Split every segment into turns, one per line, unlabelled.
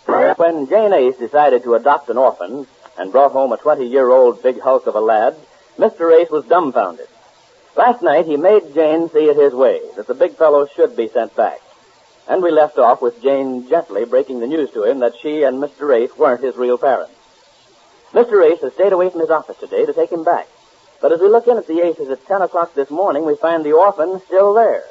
When Jane Ace decided to adopt an orphan and brought home a 20-year-old big hulk of a lad, Mr. Ace was dumbfounded. Last night, he made Jane see it his way, that the big fellow should be sent back. And we left off with Jane gently breaking the news to him that she and Mr. Ace weren't his real parents. Mr. Ace has stayed away from his office today to take him back. But as we look in at the Aces at 10 o'clock this morning, we find the orphan still there.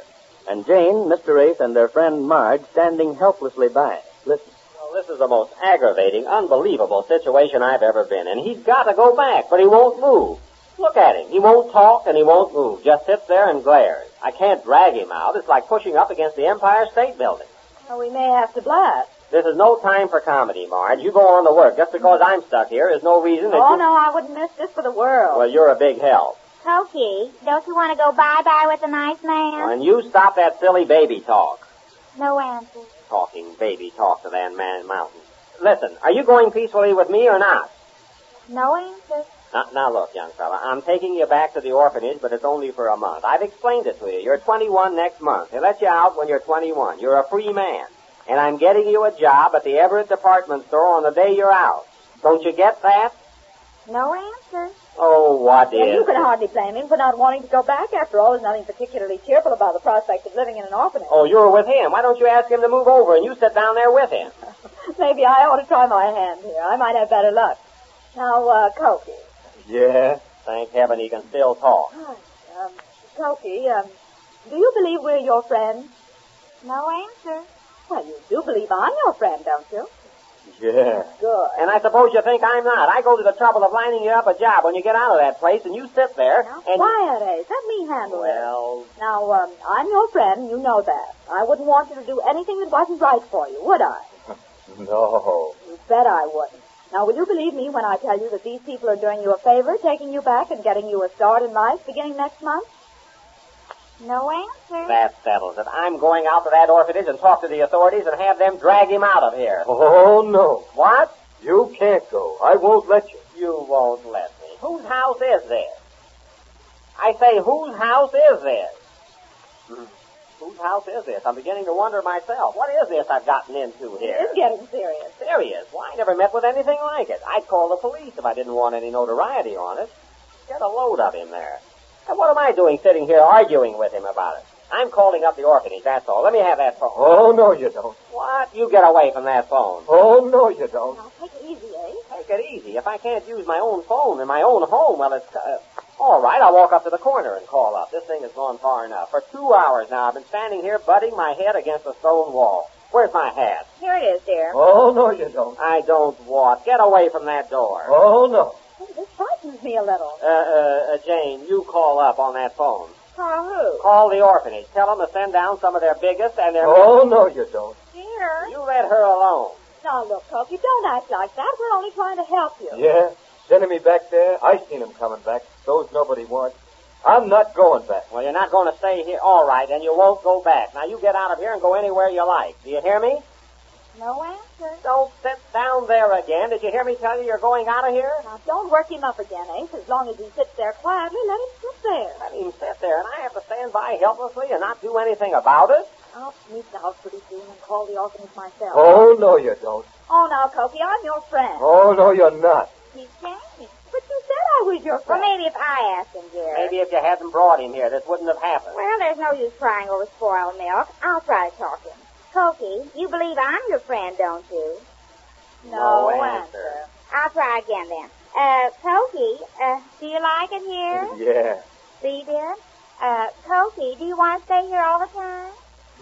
And Jane, Mr. Ace, and their friend Marge standing helplessly by. Listen.
Well, this is the most aggravating, unbelievable situation I've ever been in. He's got to go back, but he won't move. Look at him. He won't talk and he won't move. Just sits there and glares. I can't drag him out. It's like pushing up against the Empire State Building.
Well, we may have to blast.
This is no time for comedy, Marge. You go on to work. Just because I'm stuck here is no reason that
No, I wouldn't miss this for the world.
Well, you're a big help.
Kookie, don't you want to go bye-bye with a nice man?
And you stop that silly baby talk.
No answer.
Talking baby talk to that man mountain. Listen, are you going peacefully with me or not?
No answer.
Now look, young fella, I'm taking you back to the orphanage, but it's only for a month. I've explained it to you. You're 21 next month. They let you out when you're 21. You're a free man. And I'm getting you a job at the Everett department store on the day you're out. Don't you get that?
No answer.
Oh, what is
You can hardly blame him for not wanting to go back. After all, there's nothing particularly cheerful about the prospect of living in an orphanage.
Oh, you're with him. Why don't you ask him to move over and you sit down there with him?
Maybe I ought to try my hand here. I might have better luck. Now, Kookie.
Yeah?
Thank heaven he can still talk.
Kookie, do you believe we're your friends?
No answer.
Well, you do believe I'm your friend, don't you?
Yeah.
Good.
And I suppose you think I'm not. I go to the trouble of lining you up a job when you get out of that place, and you sit there
Now,
and...
quiet, Ace. Let me handle it.
Well...
Now, I'm your friend. You know that. I wouldn't want you to do anything that wasn't right for you, would I?
No.
You bet I wouldn't. Now, will you believe me when I tell you that these people are doing you a favor, taking you back and getting you a start in life beginning next month?
No answer.
That settles it. I'm going out to that orphanage and talk to the authorities and have them drag him out of here.
Oh, no.
What?
You can't go. I won't let you.
You won't let me. Whose house is this? I say, whose house is this? Whose house is this? I'm beginning to wonder myself. What is this I've gotten into here?
It's getting serious.
Serious? Why, I never met with anything like it. I'd call the police if I didn't want any notoriety on it. Get a load of him there. And what am I doing sitting here arguing with him about it? I'm calling up the orphanage, that's all. Let me have that phone.
Oh, no, you don't.
What? You get away from that phone.
Oh, no, you don't.
Now, take it easy, Ace.
Take it easy. If I can't use my own phone in my own home, well, it's... all right, I'll walk up to the corner and call up. This thing has gone far enough. For 2 hours now, I've been standing here butting my head against a stone wall. Where's my hat?
Here it is, dear.
Oh, no, you don't.
I don't what? Get away from that door.
Oh, no.
Oh, this frightens me a little.
Jane, you call up on that phone.
Call who?
Call the orphanage. Tell them to send down some of their biggest and their...
Oh, no, you don't.
Dear.
You let her alone.
Now, look, Kookie, don't act like that. We're only trying to help you.
Yeah? Sending me back there? I seen him coming back. Those nobody wants. I'm not going back.
Well, you're not going to stay here. All right, then you won't go back. Now, you get out of here and go anywhere you like. Do you hear me?
No answer.
Don't sit down there again. Did you hear me tell you you're going out of here?
Now, don't work him up again, Ace. As long as he sits there quietly, let him sit there.
Let him sit there, and I have to stand by helplessly and not do anything about it?
I'll sneak out pretty soon and call the orphanage myself.
Oh, no, you don't.
Oh, now, Kookie, I'm your friend.
Oh, no, you're not.
He's changed.
But you said I was your
Well,
friend.
maybe if I asked him, dear.
Maybe if you hadn't brought him here, this wouldn't have happened.
Well, there's no use crying over spoiled milk. I'll try to talk him. Kookie, you believe I'm your friend, don't you?
No answer.
I'll try again then. Kookie, do you like it here?
Yeah.
See, dear? Kookie, do you want to stay here all the time?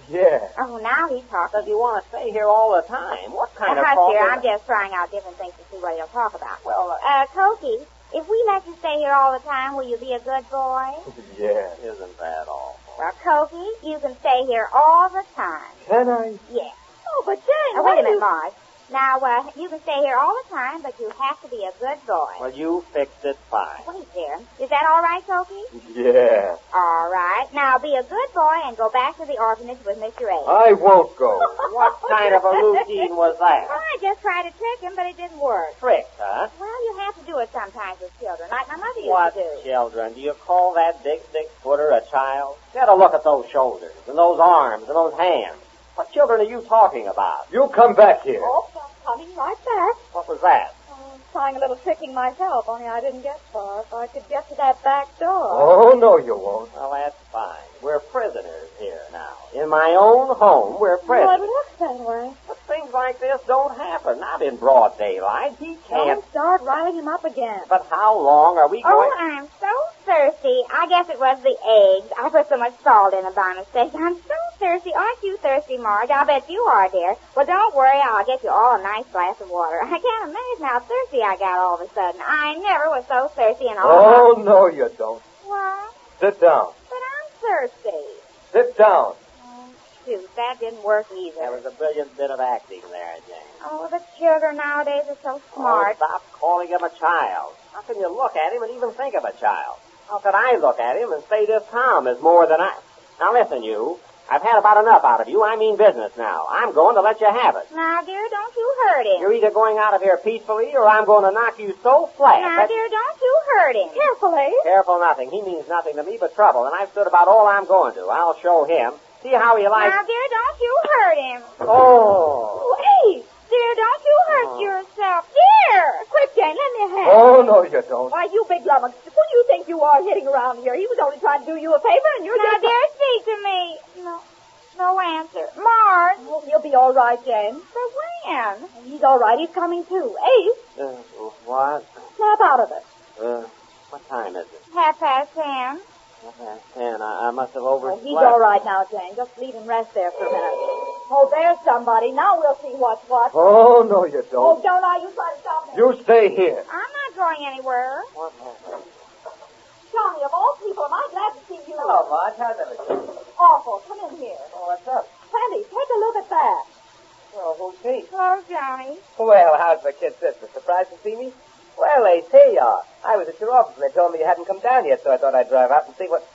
Yeah.
Oh, now he's talking.
Does he want to stay here all the time? What kind of
Hush,
talk
dear,
is
I'm just trying out different things to see what he'll talk about.
Well,
Kookie, if we let you stay here all the time, will you be a good boy?
Yeah.
Isn't that awful?
Well, Kookie, you can stay here all the time.
Can I?
Yes.
Oh, but Jane,
Wait a minute, Marge. Now, you can stay here all the time, but you have to be a good boy.
Well, you fixed it fine.
Wait, dear. Is that all right, Kookie?
Yeah.
All right. Now, be a good boy and go back to the orphanage with Mr. A.
I won't go.
What kind of a routine was that?
Well, I just tried to trick him, but it didn't work.
Trick, huh?
Well, you have to do it sometimes with children, like my mother used
What
to do.
children? Do you call that big six-footer a child? Get a look at those shoulders and those arms and those hands. What children are you talking about?
You come back here.
Oh,
coming right back.
What was that?
Trying a little tricking myself, only I didn't get far. If I could get to that back door.
Oh, no, you won't.
Well, that's fine. We're prisoners here now. In my own home, we're prisoners.
Well, it looks that way.
But things like this don't happen. Not in broad daylight. He can't.
Don't start riling him up again.
But how long are we going...
Oh, I'm so thirsty. I guess it was the eggs. I put so much salt in them by mistake. I'm so thirsty. Aren't you thirsty, Marge? I bet you are, dear. Well, don't worry. I'll get you all a nice glass of water. I can't imagine how thirsty I got all of a sudden. I never was so thirsty in all
Oh, no, you don't.
What?
Sit down.
But I'm thirsty.
Sit down.
Oh, shoot, that didn't work either.
That was a brilliant bit of acting there, Jane.
Oh, the children nowadays are so smart.
Oh, stop calling him a child. How can you look at him and even think of a child? How could I look at him and say this Tom is more than I... Now listen, you. I've had about enough out of you. I mean business now. I'm going to let you have it.
Now, dear, don't you hurt him.
You're either going out of here peacefully or I'm going to knock you so flat.
Now, dear, don't you hurt him.
Carefully.
Careful nothing. He means nothing to me but trouble, and I've stood about all I'm going to. I'll show him. See how he likes...
Now, dear, don't you hurt him.
Oh.
Hey, dear, don't you hurt yourself. Dear!
Quick, Jane, let me have
Oh, no, you don't.
Why, you big lummox, who do you think you are hitting around here? He was only trying to do you a favor, and you're
Now,
just...
dear, speak to me. No answer. Marge.
Oh, he'll be all right, Jane.
But when?
He's all right. He's coming, too. Ace,
What?
snap out of it.
What time is it?
10:30.
10. I must have overslept.
Oh, he's all right now, Jane. Just leave him rest there for a minute. Oh, there's somebody. Now we'll see what's what.
Oh, no, you
Oh,
don't.
don't I? You try to stop me.
You stay here.
I'm not going anywhere.
What happened?
Johnny, of all people, am I glad to see you.
Hello, Marge. How's everything?
Awful. Come in here.
Oh, what's up?
Sandy, take a look at that.
Well, who's he?
Hello, Johnny.
Well, how's the kid sister? Surprised to see me? Well, Ace, here you are. I was at your office and they told me you hadn't come down yet, so I thought I'd drive out and see what...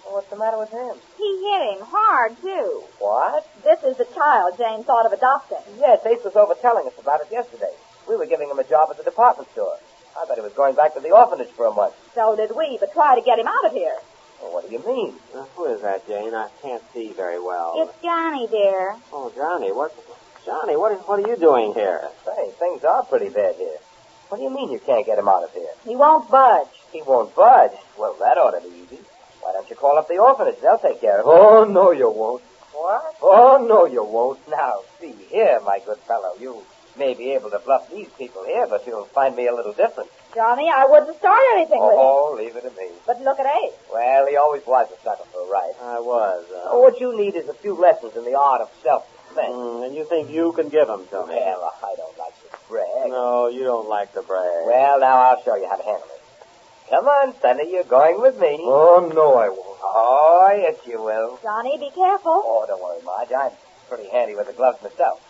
Well, what's the matter with him?
He hit him hard, too.
What?
This is the child Jane thought of adopting.
Yes, Ace was over telling us about it yesterday. We were giving him a job at the department store. I thought he was going back to the orphanage for a month.
So did we, but try to get him out of here.
Well, what do you mean?
Who is that, Jane? I can't see very well.
It's Johnny, dear.
Oh, Johnny, what are you doing here?
Say, things are pretty bad here. What do you mean you can't get him out of here?
He won't budge.
He won't budge. Well, that ought to be easy. Why don't you call up the orphanage? They'll take care of him. Oh, no, you won't. What? Oh, no, you won't. Now, see here, my good fellow. You may be able to bluff these people here, but you'll find me a little different.
Johnny, I wouldn't start anything with him.
Oh, leave it to me.
But look at Ace.
Well, he always was a sucker for a ride.
I was.
What you need is a few lessons in the art of self-defense.
And you think you can give them to me?
Well, I don't like to brag.
No, you don't like to brag.
Well, now I'll show you how to handle it. Come on, Sonny, you're going with me. Oh, no, I won't. Oh, yes, you will.
Johnny, be careful.
Oh, don't worry, Marge. I'm pretty handy with the gloves myself.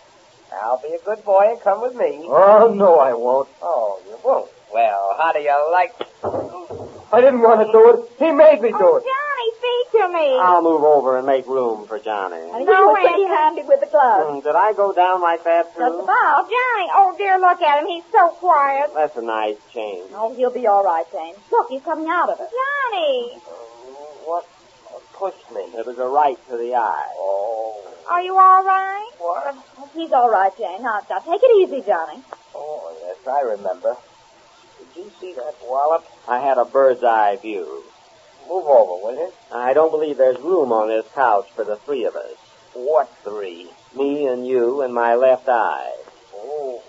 I'll be a good boy and come with me. Oh, no, I won't. Oh, you won't? Well, how do you like... I didn't want to do it. He made me do
Oh,
it.
Johnny, speak to me.
I'll move over and make room for Johnny.
And he was pretty handy with the gloves.
Did I go down like that, too?
Just about.
Johnny, oh, dear, look at him. He's so quiet.
That's a nice change.
Oh, he'll be all right, Jane. Look, he's coming out of it.
Johnny,
What pushed me?
It was a right to the eye.
Oh.
are you all right?
What?
He's all right, Jane. Now, take it easy, Johnny.
Oh, yes, I remember. Did you see that wallop?
I had a bird's eye view.
Move over, will you?
I don't believe there's room on this couch for the three of us.
What three?
Me and you and my left eye.
Oh,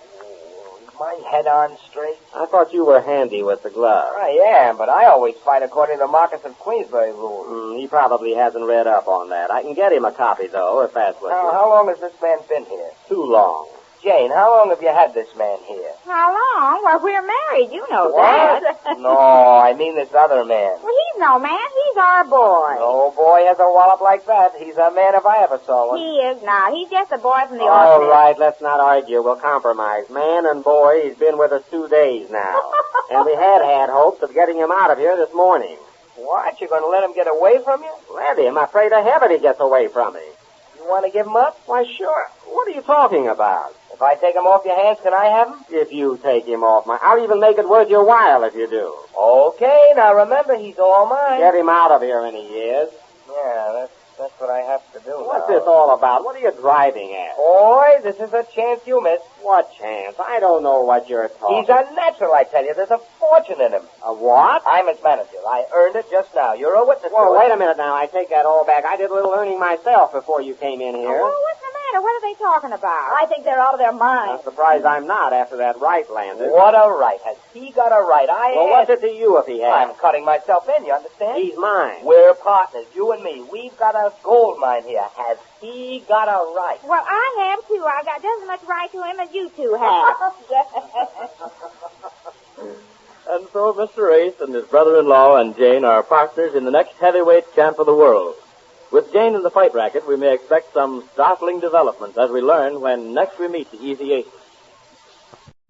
is my head on straight?
I thought you were handy with the glove.
I am, but I always fight according to the Marcus of Queensbury rules.
He probably hasn't read up on that. I can get him a copy, though, if that's what you...
How long has this man been here?
Too long.
Jane, how long have you had this man here?
How long? Well, we're married. You know
What?
that.
No, I mean this other man.
Well, he's no man. He's our boy.
No boy has a wallop like that. He's a man if I ever saw one.
He is not. He's just a boy from the
All
orphanage.
right, let's not argue. We'll compromise. Man and boy, he's been with us 2 days now. And we had hopes of getting him out of here this morning.
What? You're going to let him get away from you?
Let him. I'm afraid of heaven he gets away from me.
You want to give him up?
Why, sure. What are you talking about?
If I take him off your hands, can I have him?
If you take him off my... I'll even make it worth your while if you do.
Okay, now remember, he's all mine.
Get him out of here, and he is.
Yeah, that's That's what I have to do
What's
now.
this all about? What are you driving at?
Boy, this is a chance you missed.
What chance? I don't know what you're talking.
He's a natural, I tell you. There's a fortune in him.
A what?
I'm his manager. I earned it just now. You're a witness
Well,
to it.
wait a minute now. I take that all back. I did a little earning myself before you came in here.
Oh, what's the matter? What are they talking about?
I think they're out of their minds.
I'm surprised I'm not after that right landed.
What a right. Has he got a right?
Well, what's it to you if he has?
I'm cutting myself in, you understand?
He's mine.
We're partners, you and me. We've got a gold mine here. Has he got a right?
Well, I have, too. I got just as much right to him as you two have.
And so Mr. Ace and his brother-in-law and Jane are partners in the next heavyweight champ of the world. With Jane in the fight racket, we may expect some startling developments as we learn when next we meet the Easy Ace.